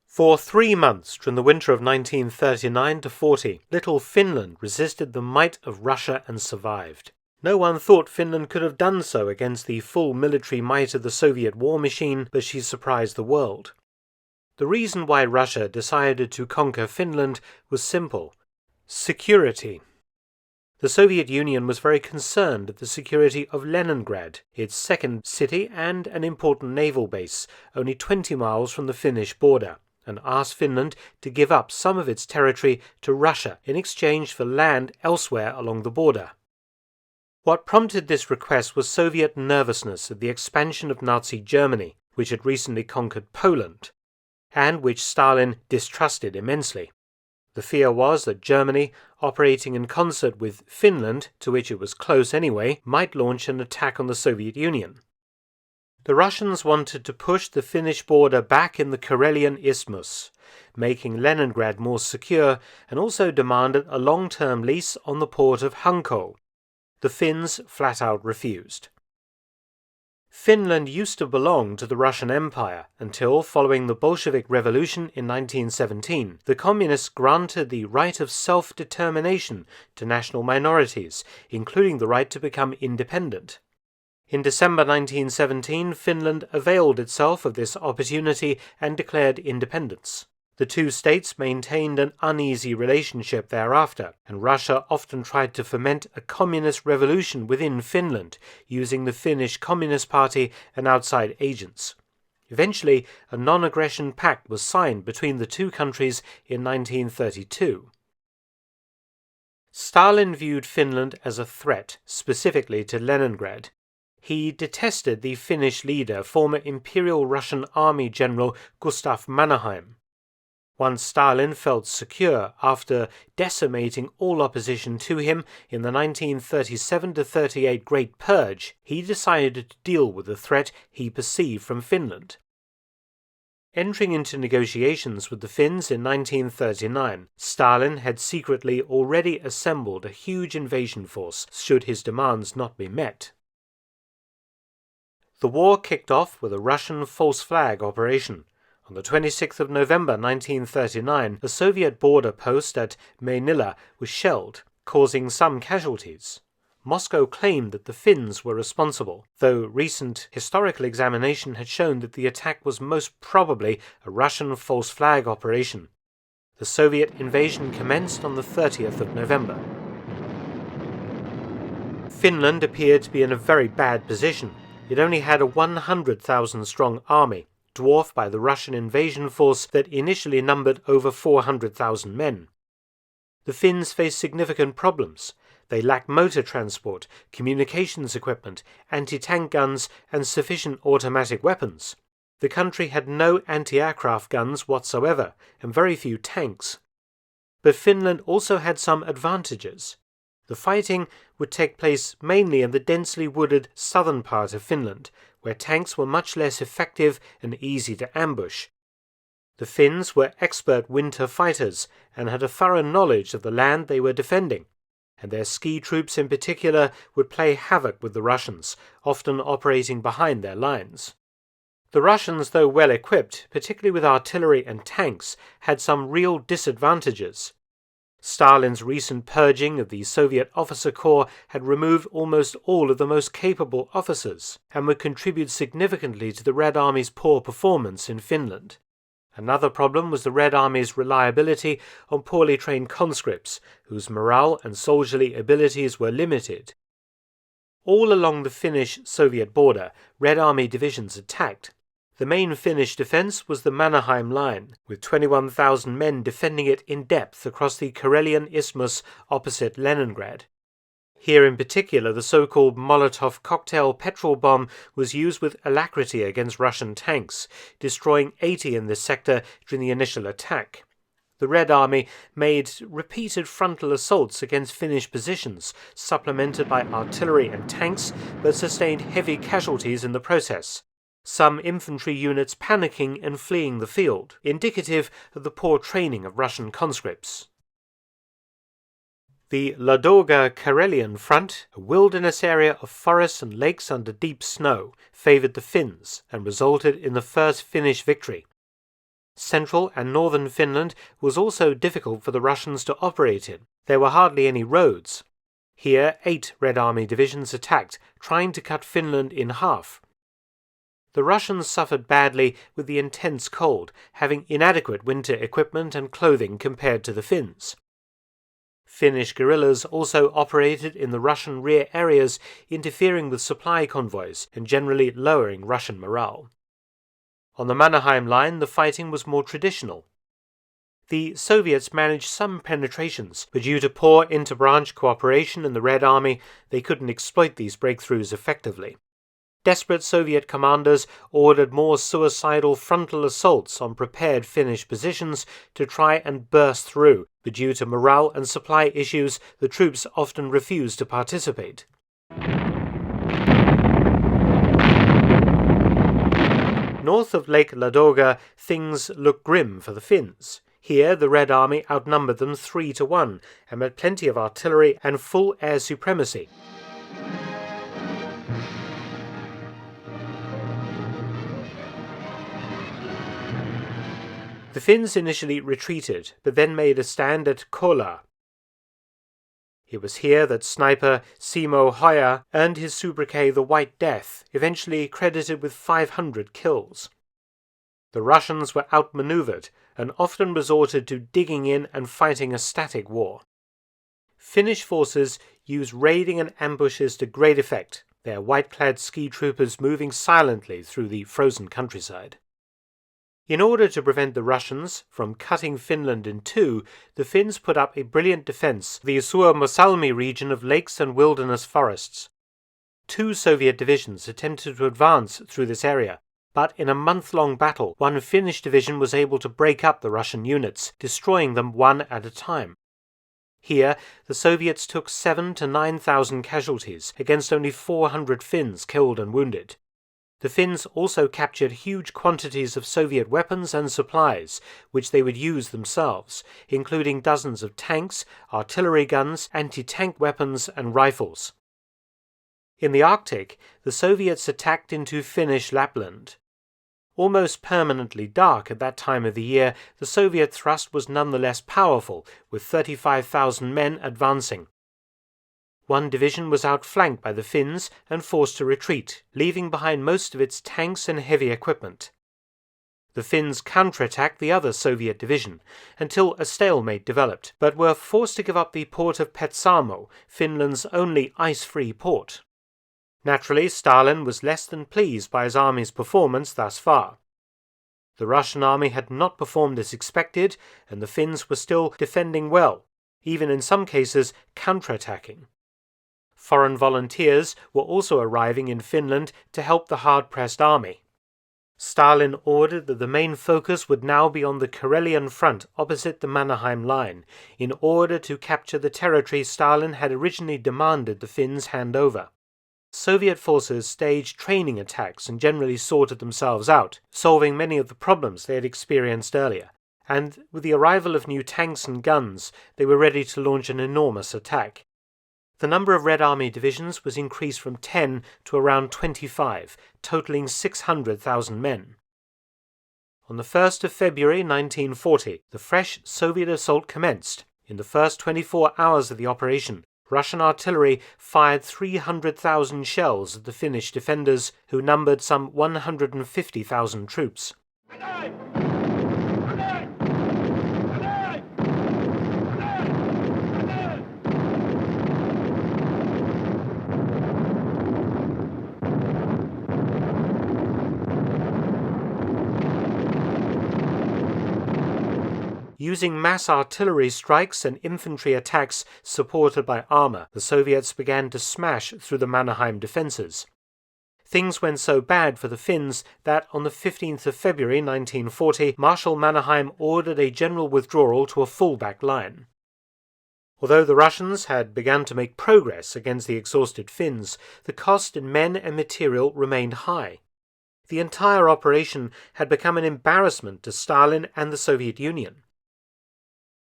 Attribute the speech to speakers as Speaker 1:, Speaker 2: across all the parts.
Speaker 1: For 3 months during the winter of 1939-40, little Finland resisted the might of Russia and survived. No one thought Finland could have done so against the full military might of the Soviet war machine, but she surprised the world. The reason why Russia decided to conquer Finland was simple: security. The Soviet Union was very concerned at the security of Leningrad, its second city and an important naval base, only 20 miles from the Finnish border, and asked Finland to give up some of its territory to Russia in exchange for land elsewhere along the border. What prompted this request was Soviet nervousness at the expansion of Nazi Germany, which had recently conquered Poland, and which Stalin distrusted immensely. The fear was that Germany, operating in concert with Finland, to which it was close anyway, might launch an attack on the Soviet Union. The Russians wanted to push the Finnish border back in the Karelian Isthmus, making Leningrad more secure, and also demanded a long-term lease on the port of Hanko. The Finns flat out refused. Finland used to belong to the Russian Empire until, following the Bolshevik Revolution in 1917, the Communists granted the right of self-determination to national minorities, including the right to become independent. In December 1917, Finland availed itself of this opportunity and declared independence. The two states maintained an uneasy relationship thereafter, and Russia often tried to foment a communist revolution within Finland, using the Finnish Communist Party and outside agents. Eventually, a non-aggression pact was signed between the two countries in 1932. Stalin viewed Finland as a threat, specifically to Leningrad. He detested the Finnish leader, former Imperial Russian Army General Gustav Mannerheim. Once Stalin felt secure after decimating all opposition to him in the 1937-38 Great Purge, he decided to deal with the threat he perceived from Finland. Entering into negotiations with the Finns in 1939, Stalin had secretly already assembled a huge invasion force should his demands not be met. The war kicked off with a Russian false flag operation. On the 26th of November 1939, a Soviet border post at Mainila was shelled, causing some casualties. Moscow claimed that the Finns were responsible, though recent historical examination had shown that the attack was most probably a Russian false flag operation. The Soviet invasion commenced on the 30th of November. Finland appeared to be in a very bad position. It only had a 100,000-strong army, dwarfed by the Russian invasion force that initially numbered over 400,000 men. The Finns faced significant problems. They lacked motor transport, communications equipment, anti-tank guns, and sufficient automatic weapons. The country had no anti-aircraft guns whatsoever, and very few tanks. But Finland also had some advantages. The fighting would take place mainly in the densely wooded southern part of Finland, where tanks were much less effective and easy to ambush. The Finns were expert winter fighters and had a thorough knowledge of the land they were defending, and their ski troops in particular would play havoc with the Russians, often operating behind their lines. The Russians, though well equipped, particularly with artillery and tanks, had some real disadvantages. Stalin's recent purging of the Soviet officer corps had removed almost all of the most capable officers, and would contribute significantly to the Red Army's poor performance in Finland. Another problem was the Red Army's reliability on poorly trained conscripts, whose morale and soldierly abilities were limited. All along the Finnish-Soviet border, Red Army divisions attacked. The main Finnish defence was the Mannerheim Line, with 21,000 men defending it in depth across the Karelian Isthmus opposite Leningrad. Here in particular, the so-called Molotov cocktail petrol bomb was used with alacrity against Russian tanks, destroying 80 in this sector during the initial attack. The Red Army made repeated frontal assaults against Finnish positions, supplemented by artillery and tanks, but sustained heavy casualties in the process. some infantry units panicking and fleeing the field, indicative of the poor training of Russian conscripts. The Ladoga-Karelian front, a wilderness area of forests and lakes under deep snow, favoured the Finns and resulted in the first Finnish victory. Central and northern Finland was also difficult for the Russians to operate in. There were hardly any roads. Here 8 Red Army divisions attacked, trying to cut Finland in half. The Russians suffered badly with the intense cold, having inadequate winter equipment and clothing compared to the Finns. Finnish guerrillas also operated in the Russian rear areas, interfering with supply convoys and generally lowering Russian morale. On the Mannerheim line, the fighting was more traditional. The Soviets managed some penetrations, but due to poor inter-branch cooperation in the Red Army, they couldn't exploit these breakthroughs effectively. Desperate Soviet commanders ordered more suicidal frontal assaults on prepared Finnish positions to try and burst through, but due to morale and supply issues, the troops often refused to participate. North of Lake Ladoga, things looked grim for the Finns. Here, the Red Army outnumbered them 3-1 and had plenty of artillery and full air supremacy. The Finns initially retreated, but then made a stand at Kola. It was here that sniper Simo Hoya earned his sobriquet the White Death, eventually credited with 500 kills. The Russians were outmaneuvered and often resorted to digging in and fighting a static war. Finnish forces used raiding and ambushes to great effect, their white-clad ski troopers moving silently through the frozen countryside. In order to prevent the Russians from cutting Finland in two, the Finns put up a brilliant defence, the Suomussalmi region of lakes and wilderness forests. 2 Soviet divisions attempted to advance through this area, but in a month-long battle, one Finnish division was able to break up the Russian units, destroying them one at a time. Here, the Soviets took 7,000 to 9,000 casualties against only 400 Finns killed and wounded. The Finns also captured huge quantities of Soviet weapons and supplies, which they would use themselves, including dozens of tanks, artillery guns, anti-tank weapons, and rifles. In the Arctic, the Soviets attacked into Finnish Lapland. Almost permanently dark at that time of the year, the Soviet thrust was nonetheless powerful, with 35,000 men advancing. One division was outflanked by the Finns and forced to retreat, leaving behind most of its tanks and heavy equipment. The Finns counterattacked the other Soviet division until a stalemate developed, but were forced to give up the port of Petsamo, Finland's only ice-free port. Naturally, Stalin was less than pleased by his army's performance thus far. The Russian army had not performed as expected, and the Finns were still defending well, even in some cases counterattacking. Foreign volunteers were also arriving in Finland to help the hard-pressed army. Stalin ordered that the main focus would now be on the Karelian front opposite the Mannerheim line, in order to capture the territory Stalin had originally demanded the Finns hand over. Soviet forces staged training attacks and generally sorted themselves out, solving many of the problems they had experienced earlier, and with the arrival of new tanks and guns, they were ready to launch an enormous attack. The number of Red Army divisions was increased from 10 to around 25, totaling 600,000 men. On the 1st of February 1940, the fresh Soviet assault commenced. In the first 24 hours of the operation, Russian artillery fired 300,000 shells at the Finnish defenders, who numbered some 150,000 troops. Using mass artillery strikes and infantry attacks supported by armour, the Soviets began to smash through the Mannerheim defences. Things went so bad for the Finns that on the 15th of February 1940, Marshal Mannerheim ordered a general withdrawal to a fallback line. Although the Russians had begun to make progress against the exhausted Finns, the cost in men and material remained high. the entire operation had become an embarrassment to Stalin and the Soviet Union.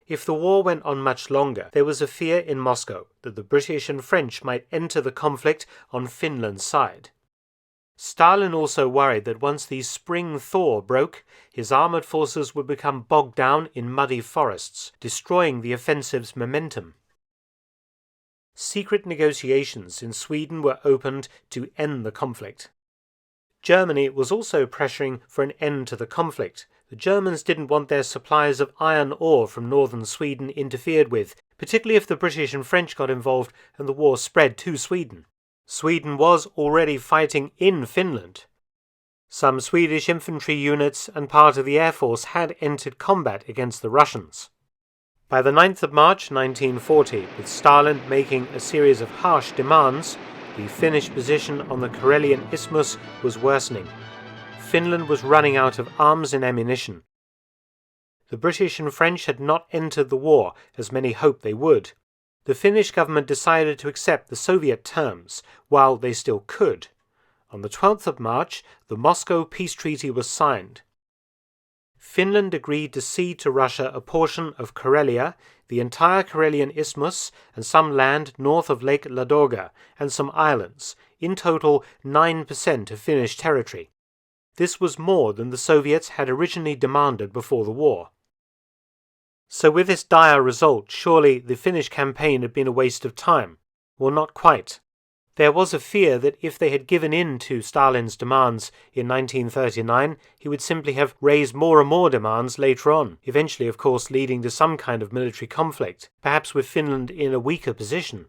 Speaker 1: If the war went on much longer, there was a fear in Moscow that the British and French might enter the conflict on Finland's side. Stalin also worried that once the spring thaw broke, his armoured forces would become bogged down in muddy forests, destroying the offensive's momentum. Secret negotiations in Sweden were opened to end the conflict. Germany was also pressuring for an end to the conflict. The Germans didn't want their supplies of iron ore from northern Sweden interfered with, particularly if the British and French got involved and the war spread to Sweden. Sweden was already fighting in Finland. Some Swedish infantry units and part of the Air Force had entered combat against the Russians. By the 9th of March 1940, with Stalin making a series of harsh demands, the Finnish position on the Karelian Isthmus was worsening. Finland was running out of arms and ammunition. The British and French had not entered the war, as many hoped they would. The Finnish government decided to accept the Soviet terms, while they still could. On the 12th of March, the Moscow Peace Treaty was signed. Finland agreed to cede to Russia a portion of Karelia, the entire Karelian Isthmus, and some land north of Lake Ladoga, and some islands, in total 9% of Finnish territory. This was more than the Soviets had originally demanded before the war. So with this dire result, surely the Finnish campaign had been a waste of time. Well, not quite. There was a fear that if they had given in to Stalin's demands in 1939, he would simply have raised more and more demands later on, eventually of course leading to some kind of military conflict, perhaps with Finland in a weaker position.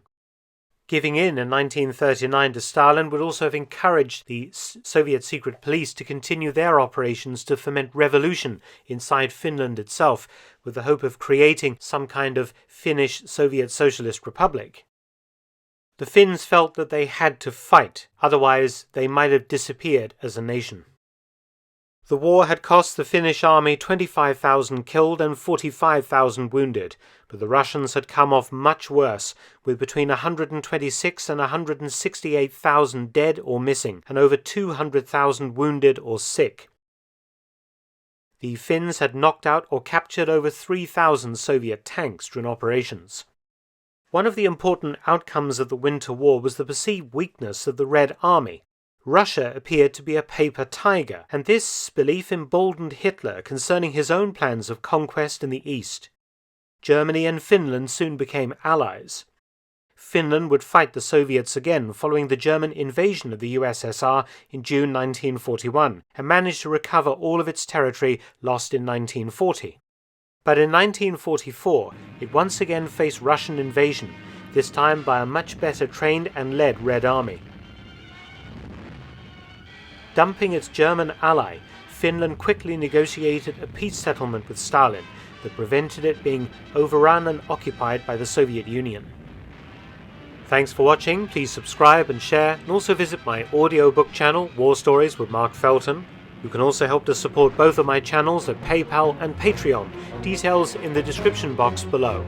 Speaker 1: Giving in 1939 to Stalin would also have encouraged the Soviet secret police to continue their operations to foment revolution inside Finland itself, with the hope of creating some kind of Finnish Soviet Socialist Republic. The Finns felt that they had to fight, otherwise they might have disappeared as a nation. The war had cost the Finnish army 25,000 killed and 45,000 wounded, but the Russians had come off much worse, with between 126,000 and 168,000 dead or missing, and over 200,000 wounded or sick. The Finns had knocked out or captured over 3,000 Soviet tanks during operations. One of the important outcomes of the Winter War was the perceived weakness of the Red Army. Russia appeared to be a paper tiger, and this belief emboldened Hitler concerning his own plans of conquest in the East. Germany and Finland soon became allies. Finland would fight the Soviets again following the German invasion of the USSR in June 1941, and managed to recover all of its territory lost in 1940. But in 1944, it once again faced Russian invasion, this time by a much better trained and led Red Army. Dumping its German ally, Finland quickly negotiated a peace settlement with Stalin that prevented it being overrun and occupied by the Soviet Union. Thanks for watching, please subscribe and share, and also visit my audiobook channel, War Stories with Mark Felton. You can also help to support both of my channels at PayPal and Patreon, details in the description box below.